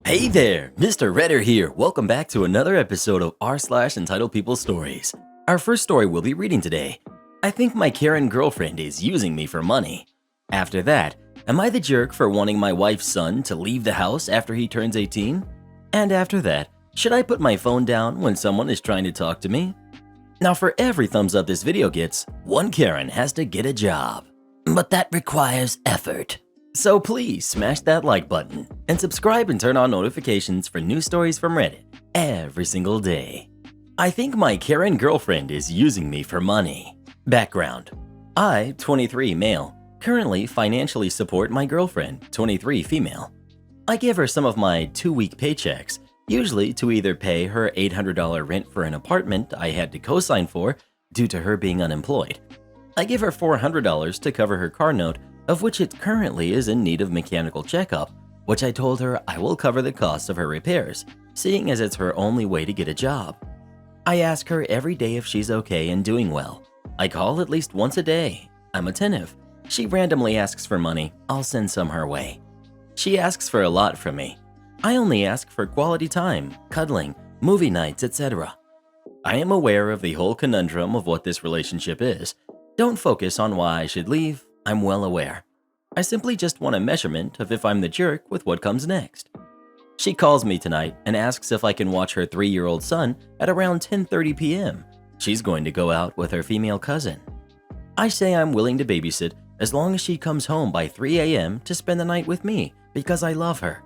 Hey there, Mr. Redder here. Welcome back to another episode of r/Entitled People Stories. Our first story we'll be reading today. I think my Karen girlfriend is using me for money. After that, am I the jerk for wanting my wife's son to leave the house after he turns 18? And after that, should I put my phone down when someone is trying to talk to me? Now for every thumbs up this video gets, one Karen has to get a job. But that requires effort. So please smash that like button and subscribe and turn on notifications for new stories from Reddit every single day. I think my Karen girlfriend is using me for money. Background: I, 23 male, currently financially support my girlfriend, 23 female. I give her some of my 2-week paychecks, usually to either pay her $800 rent for an apartment I had to co-sign for due to her being unemployed. I give her $400 to cover her car note, of which it currently is in need of mechanical checkup, which I told her I will cover the cost of her repairs, seeing as it's her only way to get a job. I ask her every day if she's okay and doing well. I call at least once a day. I'm attentive. She randomly asks for money. I'll send some her way. She asks for a lot from me. I only ask for quality time, cuddling, movie nights, etc. I am aware of the whole conundrum of what this relationship is. Don't focus on why I should leave. I'm well aware. I simply just want a measurement of if I'm the jerk with what comes next. She calls me tonight and asks if I can watch her 3-year-old son at around 10:30 p.m. She's going to go out with her female cousin. I say I'm willing to babysit as long as she comes home by 3 a.m. to spend the night with me because I love her.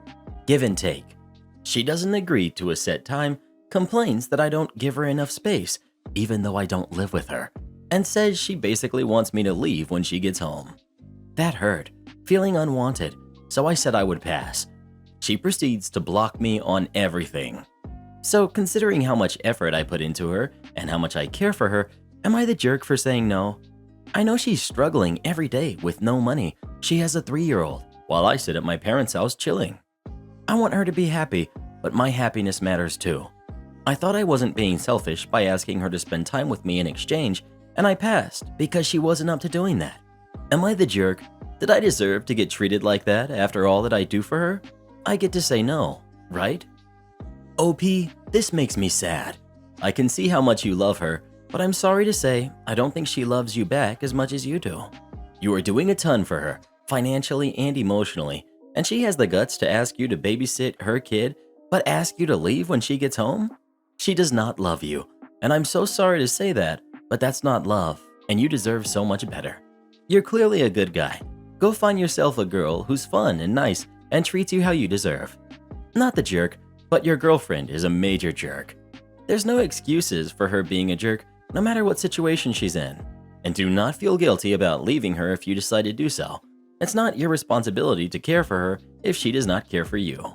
Give and take. She doesn't agree to a set time, complains that I don't give her enough space, even though I don't live with her, and says she basically wants me to leave when she gets home. That hurt, feeling unwanted, so I said I would pass. She proceeds to block me on everything. So considering how much effort I put into her and how much I care for her, am I the jerk for saying no? I know she's struggling every day with no money. She has a 3-year-old, while I sit at my parents' house chilling. I want her to be happy, but my happiness matters too. I thought I wasn't being selfish by asking her to spend time with me in exchange, and I passed because she wasn't up to doing that. Am I the jerk? Did I deserve to get treated like that after all that I do for her? I get to say no, right? OP, this makes me sad. I can see how much you love her, but I'm sorry to say I don't think she loves you back as much as you do. You are doing a ton for her, financially and emotionally, and she has the guts to ask you to babysit her kid, but ask you to leave when she gets home? She does not love you, and I'm so sorry to say that, but that's not love, and you deserve so much better. You're clearly a good guy. Go find yourself a girl who's fun and nice and treats you how you deserve. Not the jerk, but your girlfriend is a major jerk. There's no excuses for her being a jerk, no matter what situation she's in. And do not feel guilty about leaving her if you decide to do so. It's not your responsibility to care for her if she does not care for you.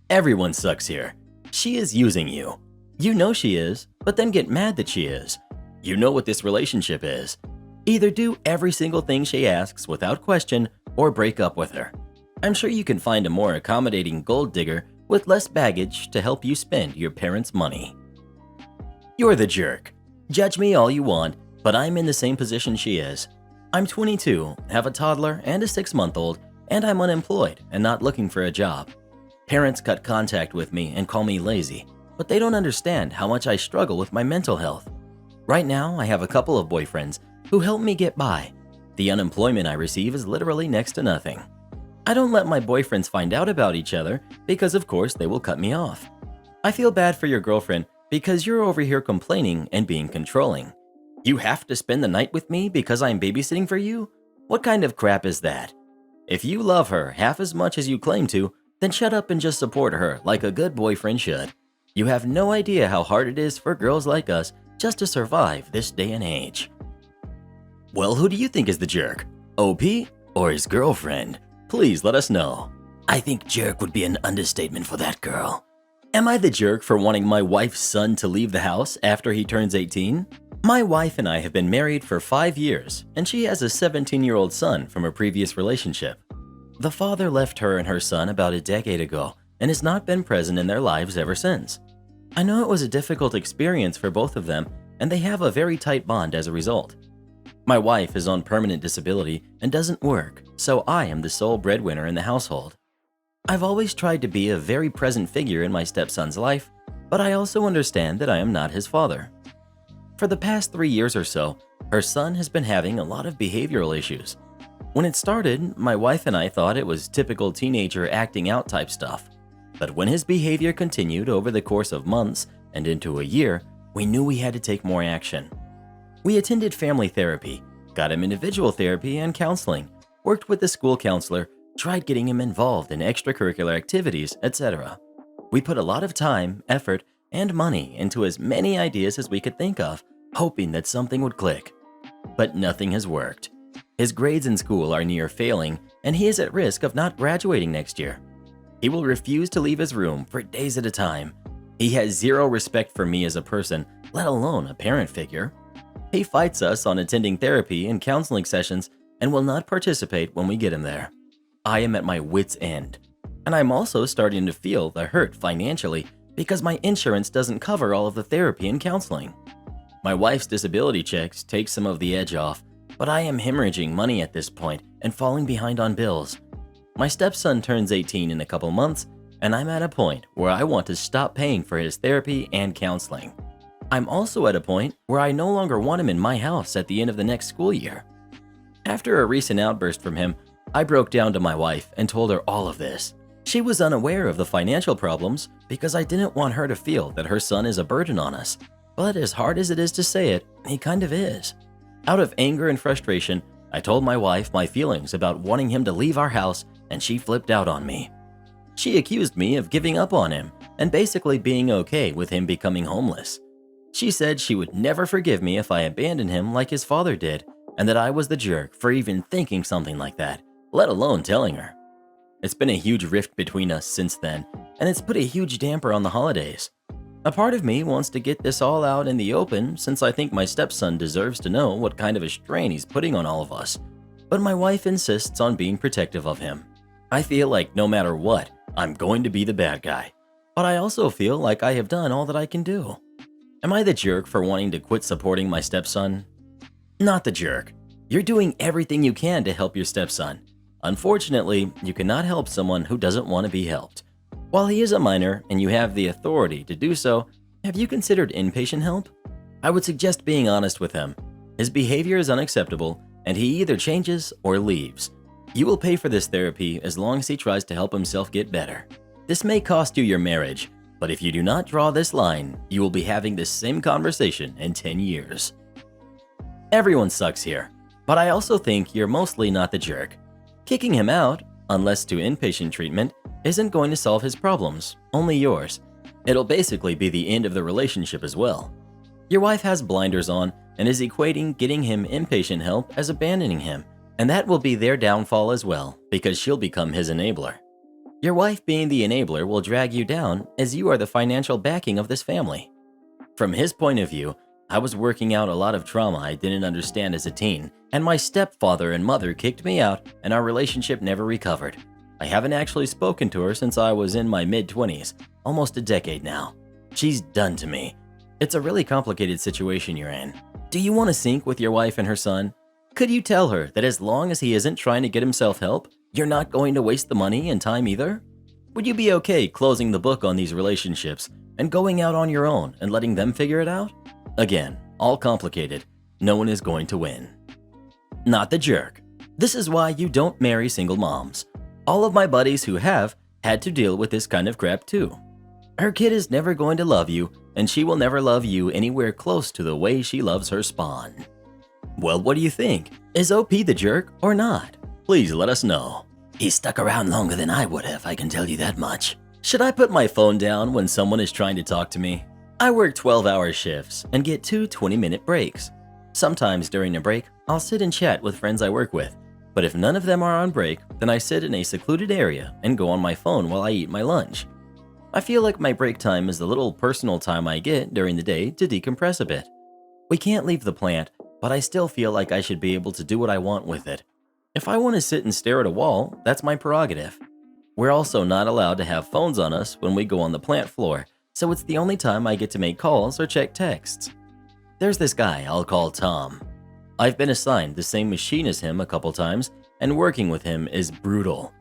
Everyone sucks here. She is using you. You know she is, but then get mad that she is. You know what this relationship is. Either do every single thing she asks without question or break up with her. I'm sure you can find a more accommodating gold digger with less baggage to help you spend your parents' money. You're the jerk. Judge me all you want, but I'm in the same position she is. I'm 22, have a toddler and a 6-month-old, and I'm unemployed and not looking for a job. Parents cut contact with me and call me lazy, but they don't understand how much I struggle with my mental health. Right now, I have a couple of boyfriends who help me get by. The unemployment I receive is literally next to nothing. I don't let my boyfriends find out about each other because of course they will cut me off. I feel bad for your girlfriend because you're over here complaining and being controlling. You have to spend the night with me because I'm babysitting for you? What kind of crap is that? If you love her half as much as you claim to, then shut up and just support her like a good boyfriend should. You have no idea how hard it is for girls like us just to survive this day and age. Well, who do you think is the jerk? OP or his girlfriend? Please let us know. I think jerk would be an understatement for that girl. Am I the jerk for wanting my wife's son to leave the house after he turns 18? My wife and I have been married for 5 years, and she has a 17-year-old son from a previous relationship. The father left her and her son about a decade ago and has not been present in their lives ever since. I know it was a difficult experience for both of them, and they have a very tight bond as a result. My wife is on permanent disability and doesn't work, so I am the sole breadwinner in the household. I've always tried to be a very present figure in my stepson's life, but I also understand that I am not his father. For the past 3 years or so, her son has been having a lot of behavioral issues. When it started, my wife and I thought it was typical teenager acting out type stuff. But when his behavior continued over the course of months and into a year, we knew we had to take more action. We attended family therapy, got him individual therapy and counseling, worked with the school counselor, tried getting him involved in extracurricular activities, etc. We put a lot of time, effort, and money into as many ideas as we could think of, hoping that something would click. But nothing has worked. His grades in school are near failing, and he is at risk of not graduating next year. He will refuse to leave his room for days at a time. He has zero respect for me as a person, let alone a parent figure. He fights us on attending therapy and counseling sessions and will not participate when we get him there. I am at my wit's end. And I'm also starting to feel the hurt financially because my insurance doesn't cover all of the therapy and counseling. My wife's disability checks take some of the edge off, but I am hemorrhaging money at this point and falling behind on bills. My stepson turns 18 in a couple months, and I'm at a point where I want to stop paying for his therapy and counseling. I'm also at a point where I no longer want him in my house at the end of the next school year. After a recent outburst from him, I broke down to my wife and told her all of this. She was unaware of the financial problems because I didn't want her to feel that her son is a burden on us. But as hard as it is to say it, he kind of is. Out of anger and frustration, I told my wife my feelings about wanting him to leave our house, and she flipped out on me. She accused me of giving up on him and basically being okay with him becoming homeless. She said she would never forgive me if I abandoned him like his father did, and that I was the jerk for even thinking something like that, let alone telling her. It's been a huge rift between us since then, and it's put a huge damper on the holidays. A part of me wants to get this all out in the open since I think my stepson deserves to know what kind of a strain he's putting on all of us, but my wife insists on being protective of him. I feel like no matter what, I'm going to be the bad guy, but I also feel like I have done all that I can do. Am I the jerk for wanting to quit supporting my stepson? Not the jerk. You're doing everything you can to help your stepson. Unfortunately, you cannot help someone who doesn't want to be helped. While he is a minor and you have the authority to do so, have you considered inpatient help? I would suggest being honest with him. His behavior is unacceptable, and he either changes or leaves. You will pay for this therapy as long as he tries to help himself get better. This may cost you your marriage, but if you do not draw this line, you will be having this same conversation in 10 years. Everyone sucks here, but I also think you're mostly not the jerk. Kicking him out, unless to inpatient treatment, isn't going to solve his problems, only yours. It'll basically be the end of the relationship as well. Your wife has blinders on and is equating getting him inpatient help as abandoning him, and that will be their downfall as well because she'll become his enabler. Your wife being the enabler will drag you down as you are the financial backing of this family. From his point of view, I was working out a lot of trauma I didn't understand as a teen, and my stepfather and mother kicked me out and our relationship never recovered. I haven't actually spoken to her since I was in my mid-20s, almost a decade now. She's done to me. It's a really complicated situation you're in. Do you want to sync with your wife and her son? Could you tell her that as long as he isn't trying to get himself help, you're not going to waste the money and time either? Would you be okay closing the book on these relationships and going out on your own and letting them figure it out? Again, all complicated. No one is going to win. Not the jerk. This is why you don't marry single moms. All of my buddies who have had to deal with this kind of crap too. Her kid is never going to love you, and she will never love you anywhere close to the way she loves her spawn. Well, what do you think? Is OP the jerk or not? Please let us know. He stuck around longer than I would have, I can tell you that much. Should I put my phone down when someone is trying to talk to me? I work 12-hour shifts and get 2 20-minute breaks. Sometimes during a break, I'll sit and chat with friends I work with. But if none of them are on break, then I sit in a secluded area and go on my phone while I eat my lunch. I feel like my break time is the little personal time I get during the day to decompress a bit. We can't leave the plant, but I still feel like I should be able to do what I want with it. If I want to sit and stare at a wall, that's my prerogative. We're also not allowed to have phones on us when we go on the plant floor, so it's the only time I get to make calls or check texts. There's this guy I'll call Tom. I've been assigned the same machine as him a couple times, and working with him is brutal.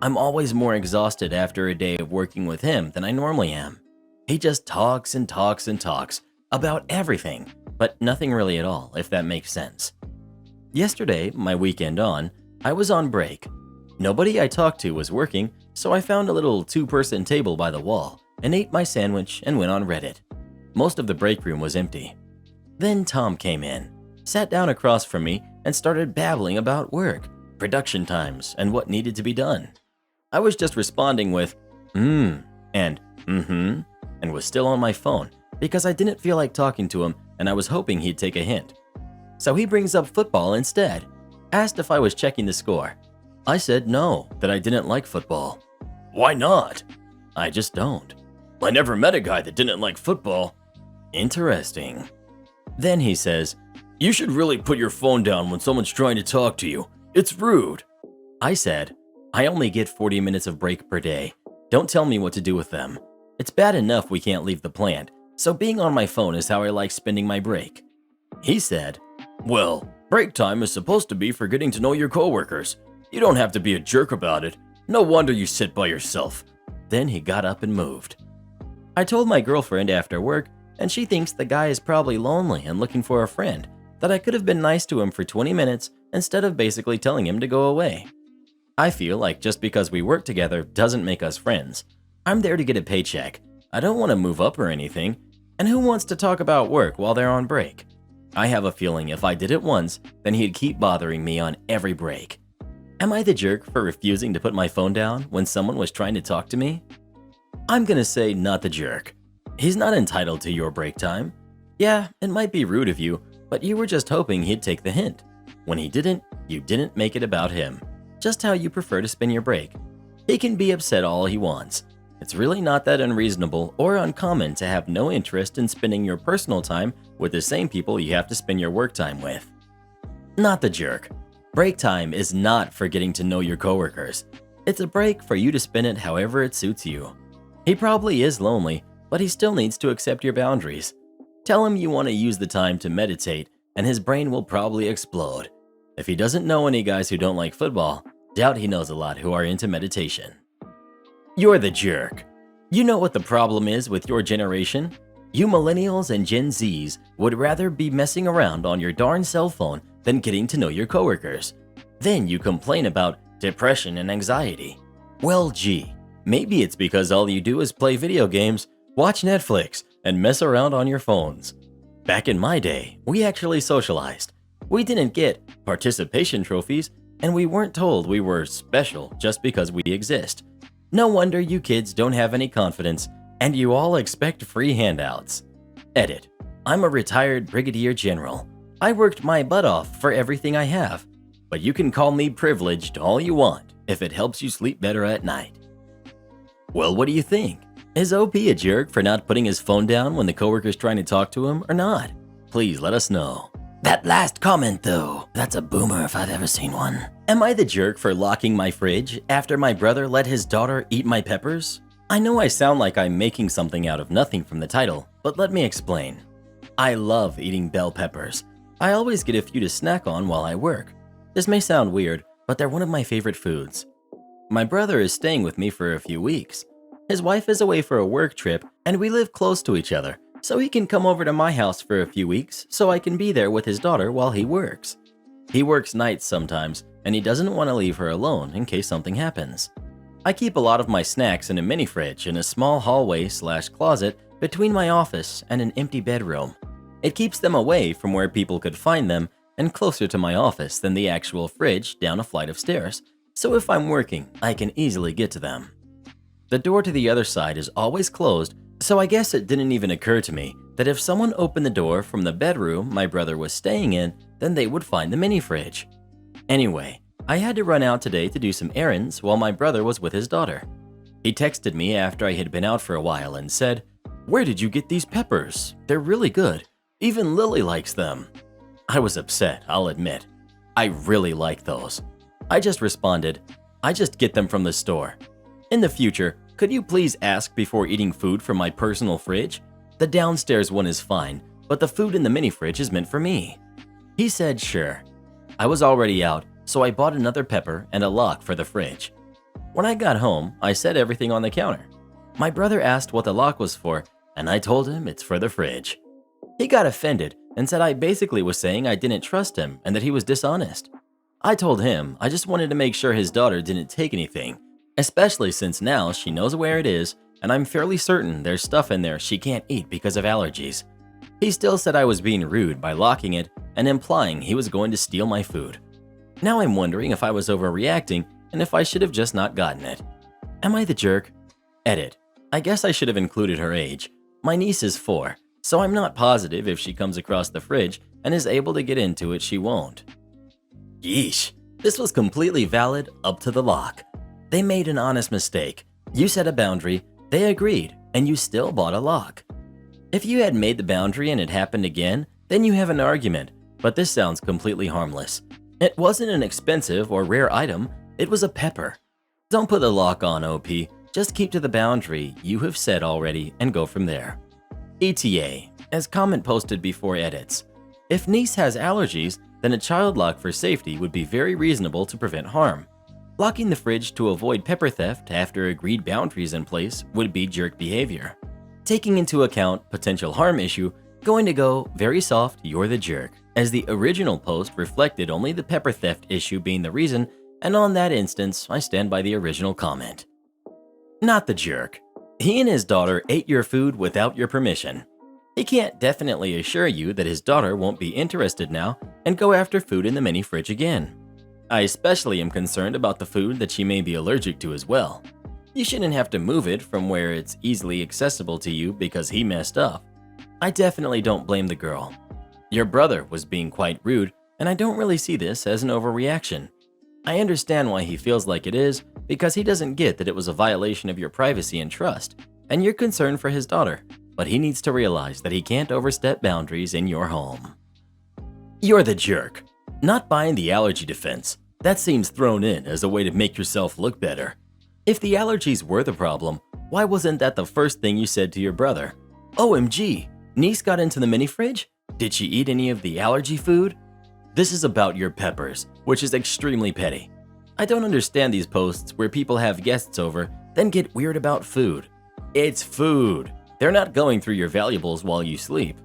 I'm always more exhausted after a day of working with him than I normally am. He just talks and talks and talks about everything, but nothing really at all, if that makes sense. Yesterday, my weekend on, I was on break. Nobody I talked to was working, so I found a little two-person table by the wall and ate my sandwich and went on Reddit. Most of the break room was empty. Then Tom came in, sat down across from me, and started babbling about work, production times, and what needed to be done. I was just responding with, and and was still on my phone because I didn't feel like talking to him and I was hoping he'd take a hint. So he brings up football instead, asked if I was checking the score. I said no, that I didn't like football. Why not? I just don't. I never met a guy that didn't like football. Interesting. Then he says, you should really put your phone down when someone's trying to talk to you. It's rude. I said, I only get 40 minutes of break per day. Don't tell me what to do with them. It's bad enough we can't leave the plant, so being on my phone is how I like spending my break. He said, well, break time is supposed to be for getting to know your coworkers. You don't have to be a jerk about it. No wonder you sit by yourself. Then he got up and moved. I told my girlfriend after work, and she thinks the guy is probably lonely and looking for a friend, that I could have been nice to him for 20 minutes instead of basically telling him to go away. I feel like just because we work together doesn't make us friends. I'm there to get a paycheck. I don't want to move up or anything. And who wants to talk about work while they're on break? I have a feeling if I did it once, then he'd keep bothering me on every break. Am I the jerk for refusing to put my phone down when someone was trying to talk to me? I'm gonna say not the jerk. He's not entitled to your break time. Yeah, it might be rude of you, but you were just hoping he'd take the hint. When he didn't, you didn't make it about him. Just how you prefer to spend your break. He can be upset all he wants. It's really not that unreasonable or uncommon to have no interest in spending your personal time with the same people you have to spend your work time with. Not the jerk. Break time is not for getting to know your coworkers. It's a break for you to spend it however it suits you. He probably is lonely, but he still needs to accept your boundaries. Tell him you want to use the time to meditate, and his brain will probably explode. If he doesn't know any guys who don't like football, doubt he knows a lot who are into meditation. You're the jerk. You know what the problem is with your generation? You millennials and Gen Zs would rather be messing around on your darn cell phone than getting to know your coworkers. Then you complain about depression and anxiety. Well, gee, maybe it's because all you do is play video games, watch Netflix, and mess around on your phones. Back in my day, we actually socialized. We didn't get participation trophies, and we weren't told we were special just because we exist. No wonder you kids don't have any confidence, and you all expect free handouts. Edit. I'm a retired brigadier general. I worked my butt off for everything I have, but you can call me privileged all you want if it helps you sleep better at night. Well, what do you think? Is OP a jerk for not putting his phone down when the coworker's trying to talk to him or not? Please let us know. That last comment though, that's a boomer if I've ever seen one. Am I the jerk for locking my fridge after my brother let his daughter eat my peppers? I know I sound like I'm making something out of nothing from the title, but let me explain. I love eating bell peppers. I always get a few to snack on while I work. This may sound weird, but they're one of my favorite foods. My brother is staying with me for a few weeks. His wife is away for a work trip, and we live close to each other, so he can come over to my house for a few weeks so I can be there with his daughter while he works. He works nights sometimes, and he doesn't want to leave her alone in case something happens. I keep a lot of my snacks in a mini fridge in a small hallway/closet between my office and an empty bedroom. It keeps them away from where people could find them and closer to my office than the actual fridge down a flight of stairs, so if I'm working, I can easily get to them. The door to the other side is always closed, so I guess it didn't even occur to me that if someone opened the door from the bedroom my brother was staying in, then they would find the mini fridge. Anyway, I had to run out today to do some errands while my brother was with his daughter. He texted me after I had been out for a while and said, "Where did you get these peppers? They're really good. Even Lily likes them." I was upset, I'll admit. I really like those. I just responded, "I just get them from the store. In the future, could you please ask before eating food from my personal fridge? The downstairs one is fine, but the food in the mini fridge is meant for me." He said sure. I was already out, so I bought another pepper and a lock for the fridge. When I got home, I set everything on the counter. My brother asked what the lock was for, and I told him it's for the fridge. He got offended and said I basically was saying I didn't trust him and that he was dishonest. I told him I just wanted to make sure his daughter didn't take anything, especially since now she knows where it is and I'm fairly certain there's stuff in there she can't eat because of allergies. He still said I was being rude by locking it and implying he was going to steal my food. Now I'm wondering if I was overreacting and if I should have just not gotten it. Am I the jerk? Edit. I guess I should have included her age. My niece is 4, so I'm not positive if she comes across the fridge and is able to get into it, she won't. Yeesh, this was completely valid up to the lock. They made an honest mistake. You set a boundary, they agreed, and you still bought a lock. If you had made the boundary and it happened again, then you have an argument, but this sounds completely harmless. It wasn't an expensive or rare item, it was a pepper. Don't put the lock on, OP, just keep to the boundary you have set already and go from there. ETA, as comment posted before edits. If niece has allergies, then a child lock for safety would be very reasonable to prevent harm. Locking the fridge to avoid pepper theft after agreed boundaries in place would be jerk behavior. Taking into account potential harm issue, going to go very soft, you're the jerk, as the original post reflected only the pepper theft issue being the reason, and on that instance, I stand by the original comment. Not the jerk. He and his daughter ate your food without your permission. He can't definitely assure you that his daughter won't be interested now and go after food in the mini fridge again. I especially am concerned about the food that she may be allergic to as well. You shouldn't have to move it from where it's easily accessible to you because he messed up. I definitely don't blame the girl. Your brother was being quite rude, and I don't really see this as an overreaction. I understand why he feels like it is, because he doesn't get that it was a violation of your privacy and trust, and you're concerned for his daughter, but he needs to realize that he can't overstep boundaries in your home. You're the jerk. Not buying the allergy defense. That seems thrown in as a way to make yourself look better. If the allergies were the problem, why wasn't that the first thing you said to your brother? OMG, niece got into the mini fridge? Did she eat any of the allergy food? This is about your peppers, which is extremely petty. I don't understand these posts where people have guests over, then get weird about food. It's food. They're not going through your valuables while you sleep.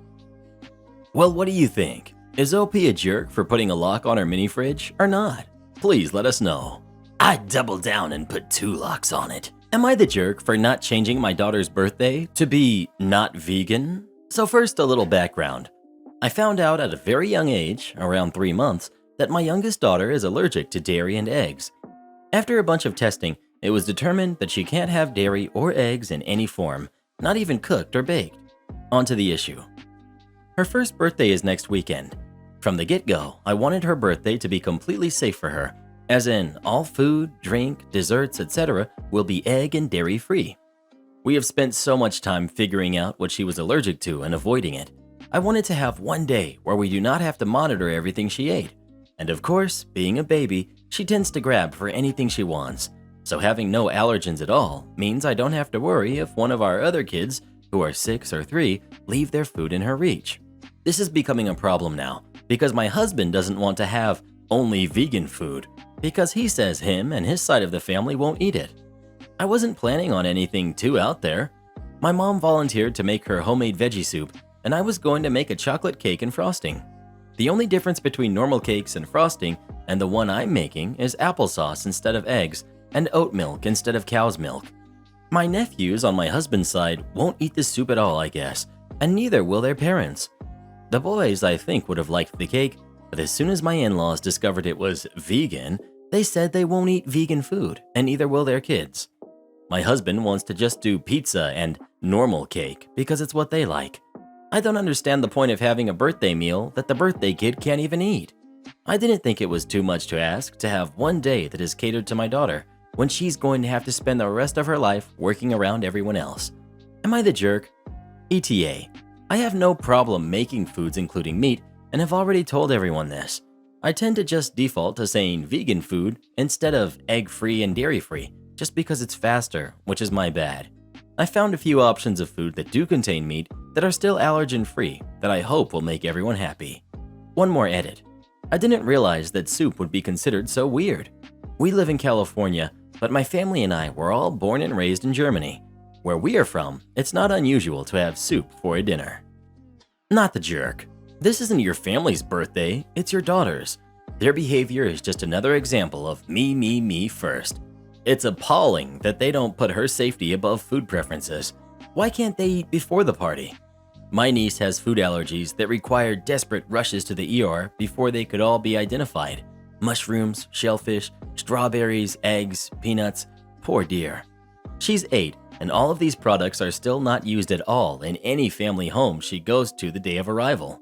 Well, what do you think? Is OP a jerk for putting a lock on her mini fridge or not? Please let us know. I'd double down and put 2 locks on it. Am I the jerk for not changing my daughter's birthday to be not vegan? So first, a little background. I found out at a very young age, around 3 months, that my youngest daughter is allergic to dairy and eggs. After a bunch of testing, it was determined that she can't have dairy or eggs in any form, not even cooked or baked. On to the issue. Her first birthday is next weekend. From the get-go, I wanted her birthday to be completely safe for her, as in all food, drink, desserts, etc. will be egg and dairy free. We have spent so much time figuring out what she was allergic to and avoiding it. I wanted to have one day where we do not have to monitor everything she ate. And of course, being a baby, she tends to grab for anything she wants. So having no allergens at all means I don't have to worry if one of our other kids, who are 6 or 3, leave their food in her reach. This is becoming a problem now because my husband doesn't want to have only vegan food because he says him and his side of the family won't eat it. I wasn't planning on anything too out there. My mom volunteered to make her homemade veggie soup, and I was going to make a chocolate cake and frosting. The only difference between normal cakes and frosting and the one I'm making is applesauce instead of eggs and oat milk instead of cow's milk. My nephews on my husband's side won't eat the soup at all, I guess, and neither will their parents. The boys, I think, would have liked the cake, but as soon as my in-laws discovered it was vegan, they said they won't eat vegan food, and neither will their kids. My husband wants to just do pizza and normal cake because it's what they like. I don't understand the point of having a birthday meal that the birthday kid can't even eat. I didn't think it was too much to ask to have one day that is catered to my daughter when she's going to have to spend the rest of her life working around everyone else. Am I the jerk? ETA. I have no problem making foods including meat and have already told everyone this. I tend to just default to saying vegan food instead of egg-free and dairy-free just because it's faster, which is my bad. I found a few options of food that do contain meat that are still allergen-free that I hope will make everyone happy. One more edit. I didn't realize that soup would be considered so weird. We live in California, but my family and I were all born and raised in Germany. Where we are from, it's not unusual to have soup for a dinner. Not the jerk. This isn't your family's birthday, it's your daughter's. Their behavior is just another example of me first. It's appalling that they don't put her safety above food preferences. Why can't they eat before the party? My niece has food allergies that require desperate rushes to the ER before they could all be identified. Mushrooms, shellfish, strawberries, eggs, peanuts. Poor dear. She's 8, and all of these products are still not used at all in any family home she goes to the day of arrival.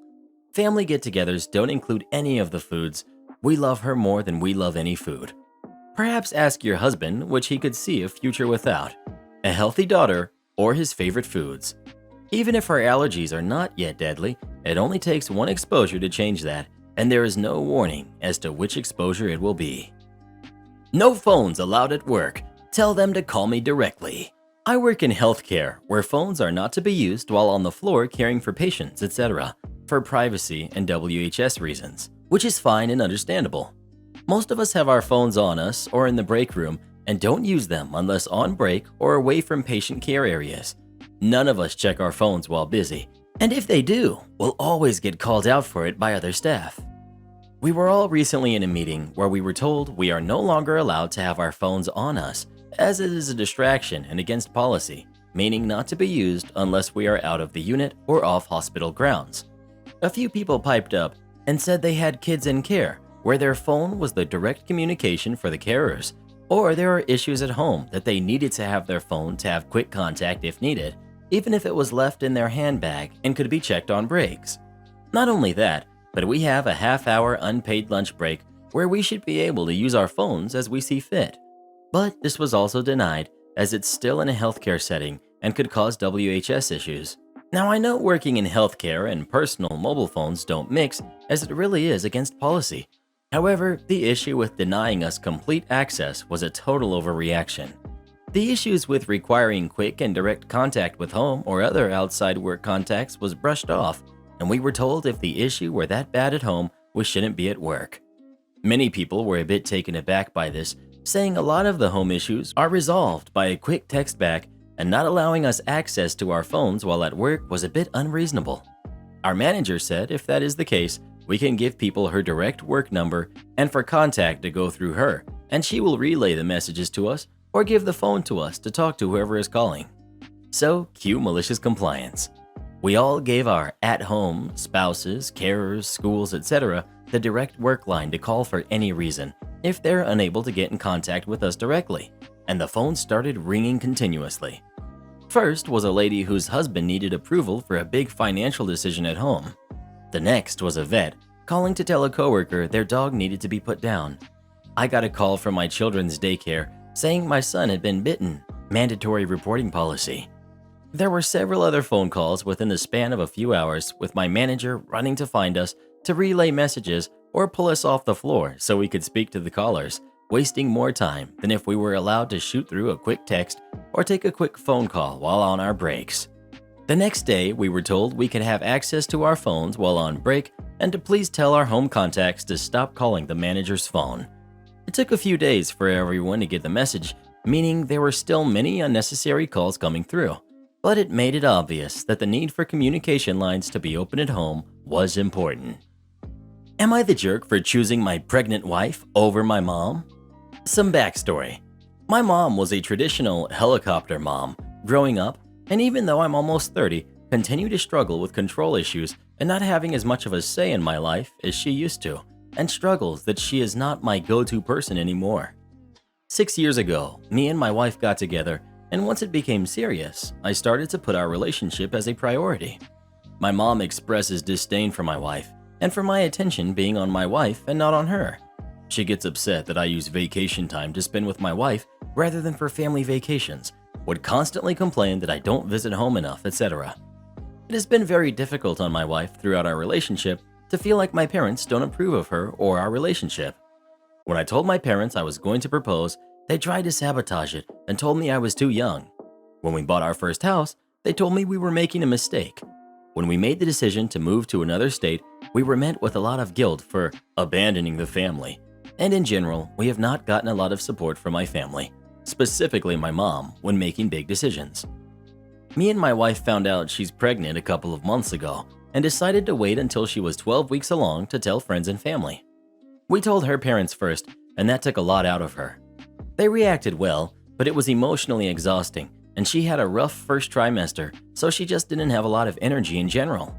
Family get-togethers don't include any of the foods. We love her more than we love any food. Perhaps ask your husband which he could see a future without: a healthy daughter or his favorite foods. Even if her allergies are not yet deadly, it only takes one exposure to change that, and there is no warning as to which exposure it will be. No phones allowed at work. Tell them to call me directly. I work in healthcare, where phones are not to be used while on the floor caring for patients, etc., for privacy and WHS reasons, which is fine and understandable. Most of us have our phones on us or in the break room and don't use them unless on break or away from patient care areas. None of us check our phones while busy, and if they do, we'll always get called out for it by other staff. We were all recently in a meeting where we were told we are no longer allowed to have our phones on us, as it is a distraction and against policy, meaning not to be used unless we are out of the unit or off hospital grounds. A few people piped up and said they had kids in care where their phone was the direct communication for the carers, or there are issues at home that they needed to have their phone to have quick contact if needed, even if it was left in their handbag and could be checked on breaks. Not only that, but we have a half-hour unpaid lunch break where we should be able to use our phones as we see fit. But this was also denied, as it's still in a healthcare setting and could cause WHS issues. Now, I know working in healthcare and personal mobile phones don't mix, as it really is against policy. However, the issue with denying us complete access was a total overreaction. The issues with requiring quick and direct contact with home or other outside work contacts was brushed off, and we were told if the issue were that bad at home, we shouldn't be at work. Many people were a bit taken aback by this, saying a lot of the home issues are resolved by a quick text back, and not allowing us access to our phones while at work was a bit unreasonable. Our manager said if that is the case, we can give people her direct work number and for contact to go through her, and she will relay the messages to us or give the phone to us to talk to whoever is calling. So, cue malicious compliance. We all gave our at-home, spouses, carers, schools, etc. the direct work line to call for any reason if they're unable to get in contact with us directly, and the phone started ringing continuously. First was a lady whose husband needed approval for a big financial decision at home. The next was a vet calling to tell a coworker their dog needed to be put down. I got a call from my children's daycare saying my son had been bitten, mandatory reporting policy. There were several other phone calls within the span of a few hours, with my manager running to find us to relay messages or pull us off the floor so we could speak to the callers, wasting more time than if we were allowed to shoot through a quick text or take a quick phone call while on our breaks. The next day, we were told we could have access to our phones while on break and to please tell our home contacts to stop calling the manager's phone. It took a few days for everyone to get the message, meaning there were still many unnecessary calls coming through, but it made it obvious that the need for communication lines to be open at home was important. Am I the jerk for choosing my pregnant wife over my mom? Some backstory. My mom was a traditional helicopter mom growing up, and even though I'm almost 30, continue to struggle with control issues and not having as much of a say in my life as she used to, and struggles that she is not my go-to person anymore. 6 years ago, me and my wife got together, and once it became serious, I started to put our relationship as a priority. My mom expresses disdain for my wife, and for my attention being on my wife and not on her. She gets upset that I use vacation time to spend with my wife rather than for family vacations, would constantly complain that I don't visit home enough, etc. It has been very difficult on my wife throughout our relationship to feel like my parents don't approve of her or our relationship. When I told my parents I was going to propose, they tried to sabotage it and told me I was too young. When we bought our first house, they told me we were making a mistake. When we made the decision to move to another state, we were met with a lot of guilt for abandoning the family. And in general, we have not gotten a lot of support from my family. specifically my mom, when making big decisions. Me and my wife found out she's pregnant a couple of months ago and decided to wait until she was 12 weeks along to tell friends and family. We told her parents first, and that took a lot out of her. They reacted well, but it was emotionally exhausting, and she had a rough first trimester, so she just didn't have a lot of energy in general.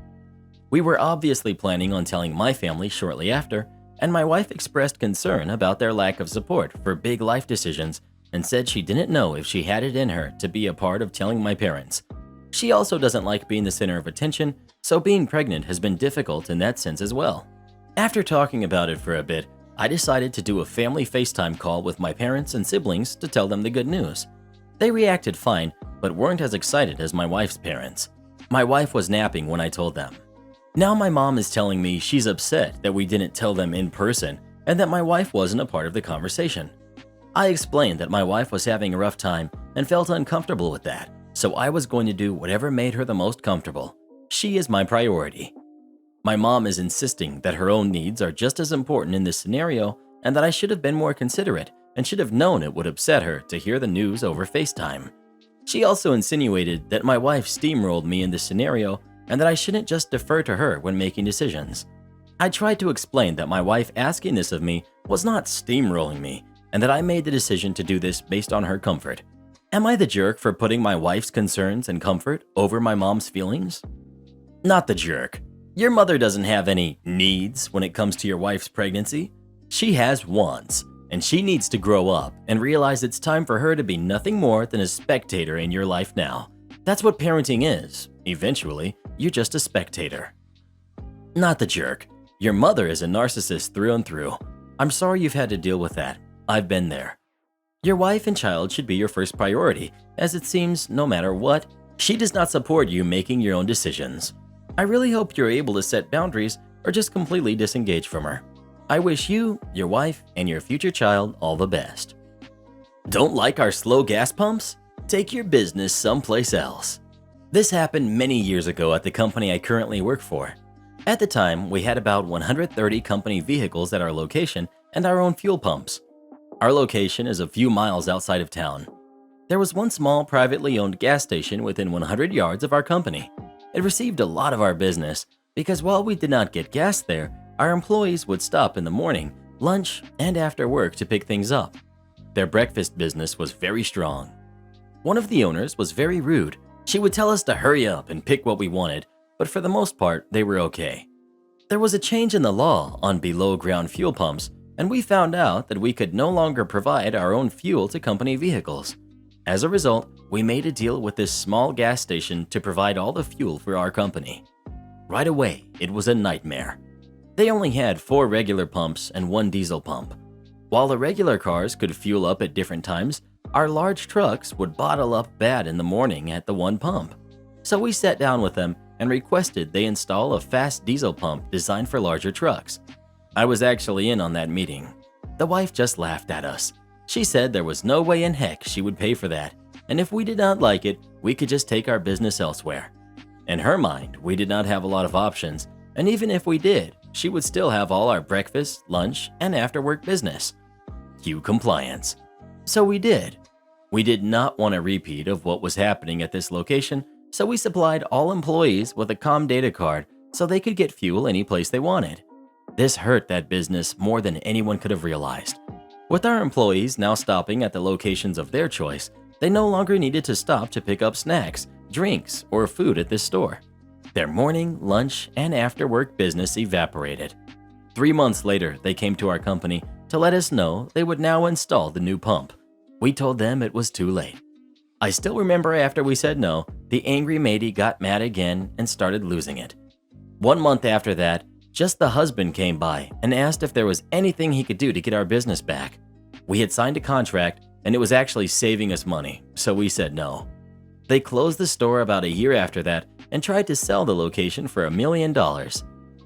We were obviously planning on telling my family shortly after, and my wife expressed concern about their lack of support for big life decisions and said she didn't know if she had it in her to be a part of telling my parents. She also doesn't like being the center of attention, so being pregnant has been difficult in that sense as well. After talking about it for a bit, I decided to do a family FaceTime call with my parents and siblings to tell them the good news. They reacted fine, but weren't as excited as my wife's parents. My wife was napping when I told them. Now my mom is telling me she's upset that we didn't tell them in person and that my wife wasn't a part of the conversation. I explained that my wife was having a rough time and felt uncomfortable with that, so I was going to do whatever made her the most comfortable. She is my priority. My mom is insisting that her own needs are just as important in this scenario and that I should have been more considerate and should have known it would upset her to hear the news over FaceTime. She also insinuated that my wife steamrolled me in this scenario and that I shouldn't just defer to her when making decisions. I tried to explain that my wife asking this of me was not steamrolling me and that I made the decision to do this based on her comfort. Am I the jerk for putting my wife's concerns and comfort over my mom's feelings? Not the jerk. Your mother doesn't have any needs when it comes to your wife's pregnancy. She has wants, and she needs to grow up and realize it's time for her to be nothing more than a spectator in your life now. That's what parenting is. Eventually, you're just a spectator. Not the jerk. Your mother is a narcissist through and through. I'm sorry you've had to deal with that. I've been there. Your wife and child should be your first priority, as it seems no matter what, she does not support you making your own decisions. I really hope you're able to set boundaries or just completely disengage from her. I wish you, your wife, and your future child all the best. Don't like our slow gas pumps? Take your business someplace else. This happened many years ago at the company I currently work for. At the time, we had about 130 company vehicles at our location and our own fuel pumps. Our location is a few miles outside of town. There was one small privately owned gas station within 100 yards of our company. It received a lot of our business because while we did not get gas there, our employees would stop in the morning, lunch, and after work to pick things up. Their breakfast business was very strong. One of the owners was very rude. She would tell us to hurry up and pick what we wanted, but for the most part, they were okay. There was a change in the law on below-ground fuel pumps, and we found out that we could no longer provide our own fuel to company vehicles. As a result, we made a deal with this small gas station to provide all the fuel for our company. Right away, it was a nightmare. They only had 4 regular pumps and 1 diesel pump. While the regular cars could fuel up at different times, our large trucks would bottle up bad in the morning at the one pump. So we sat down with them and requested they install a fast diesel pump designed for larger trucks. I was actually in on that meeting. The wife just laughed at us. She said there was no way in heck she would pay for that, and if we did not like it, we could just take our business elsewhere. In her mind, we did not have a lot of options, and even if we did, she would still have all our breakfast, lunch, and after-work business. Cue compliance. So we did. We did not want a repeat of what was happening at this location, so we supplied all employees with a COM data card so they could get fuel any place they wanted. This hurt that business more than anyone could have realized. With our employees now stopping at the locations of their choice, they no longer needed to stop to pick up snacks, drinks, or food at this store. Their morning, lunch, and after-work business evaporated. 3 months later, they came to our company to let us know they would now install the new pump. We told them it was too late. I still remember after we said no, the angry matey got mad again and started losing it. 1 month after that, just the husband came by and asked if there was anything he could do to get our business back. We had signed a contract and it was actually saving us money, so we said no. They closed the store about a year after that and tried to sell the location for $1 million.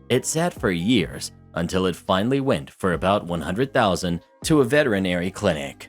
It sat for years until it finally went for about $100,000 to a veterinary clinic.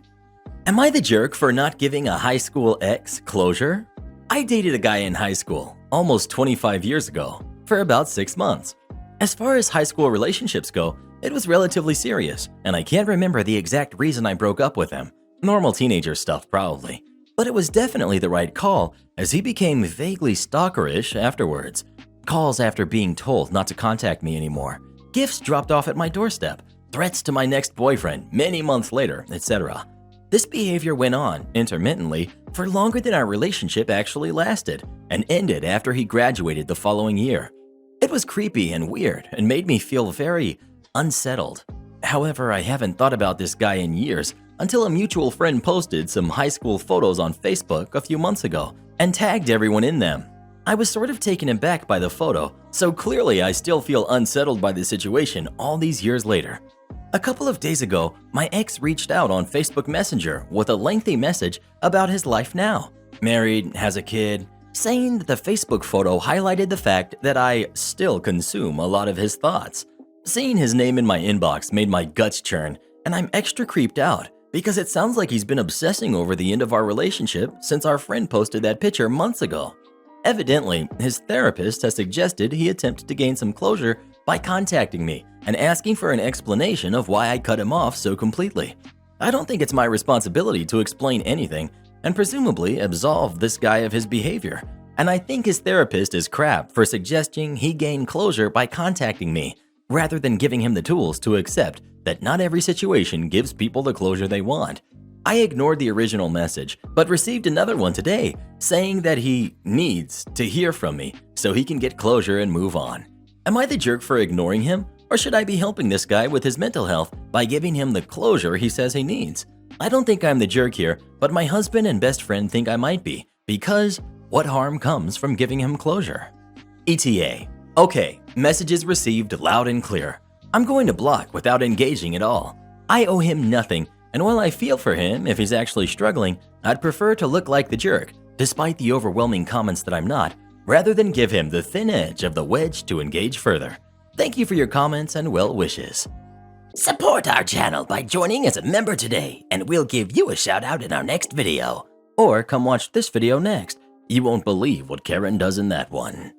Am I the jerk for not giving a high school ex closure? I dated a guy in high school, almost 25 years ago, for about 6 months. As far as high school relationships go, it was relatively serious, and I can't remember the exact reason I broke up with him, Normal teenager stuff, probably. But it was definitely the right call, as he became vaguely stalkerish afterwards. Calls after being told not to contact me anymore. Gifts dropped off at my doorstep. Threats to my next boyfriend many months later, etc. This behavior went on, intermittently, for longer than our relationship actually lasted, and ended after he graduated the following year. It was creepy and weird, and made me feel very unsettled. However, I haven't thought about this guy in years until a mutual friend posted some high school photos on Facebook a few months ago and tagged everyone in them. I was sort of taken aback by the photo, so clearly I still feel unsettled by the situation all these years later. A couple of days ago, my ex reached out on Facebook Messenger with a lengthy message about his life now. Married, has a kid, saying that the Facebook photo highlighted the fact that I still consume a lot of his thoughts. Seeing his name in my inbox made my guts churn, and I'm extra creeped out because it sounds like he's been obsessing over the end of our relationship since our friend posted that picture months ago. Evidently, his therapist has suggested he attempted to gain some closure by contacting me and asking for an explanation of why I cut him off so completely. I don't think it's my responsibility to explain anything and presumably absolve this guy of his behavior. And I think his therapist is crap for suggesting he gain closure by contacting me, rather than giving him the tools to accept that not every situation gives people the closure they want. I ignored the original message, but received another one today saying that he needs to hear from me so he can get closure and move on. Am I the jerk for ignoring him, or should I be helping this guy with his mental health by giving him the closure he says he needs? I don't think I'm the jerk here, but my husband and best friend think I might be, because what harm comes from giving him closure? ETA. Okay, messages received loud and clear. I'm going to block without engaging at all. I owe him nothing, and while I feel for him if he's actually struggling, I'd prefer to look like the jerk, despite the overwhelming comments that I'm not, rather than give him the thin edge of the wedge to engage further. Thank you for your comments and well wishes. Support our channel by joining as a member today, and we'll give you a shout out in our next video. Or come watch this video next. You won't believe what Karen does in that one.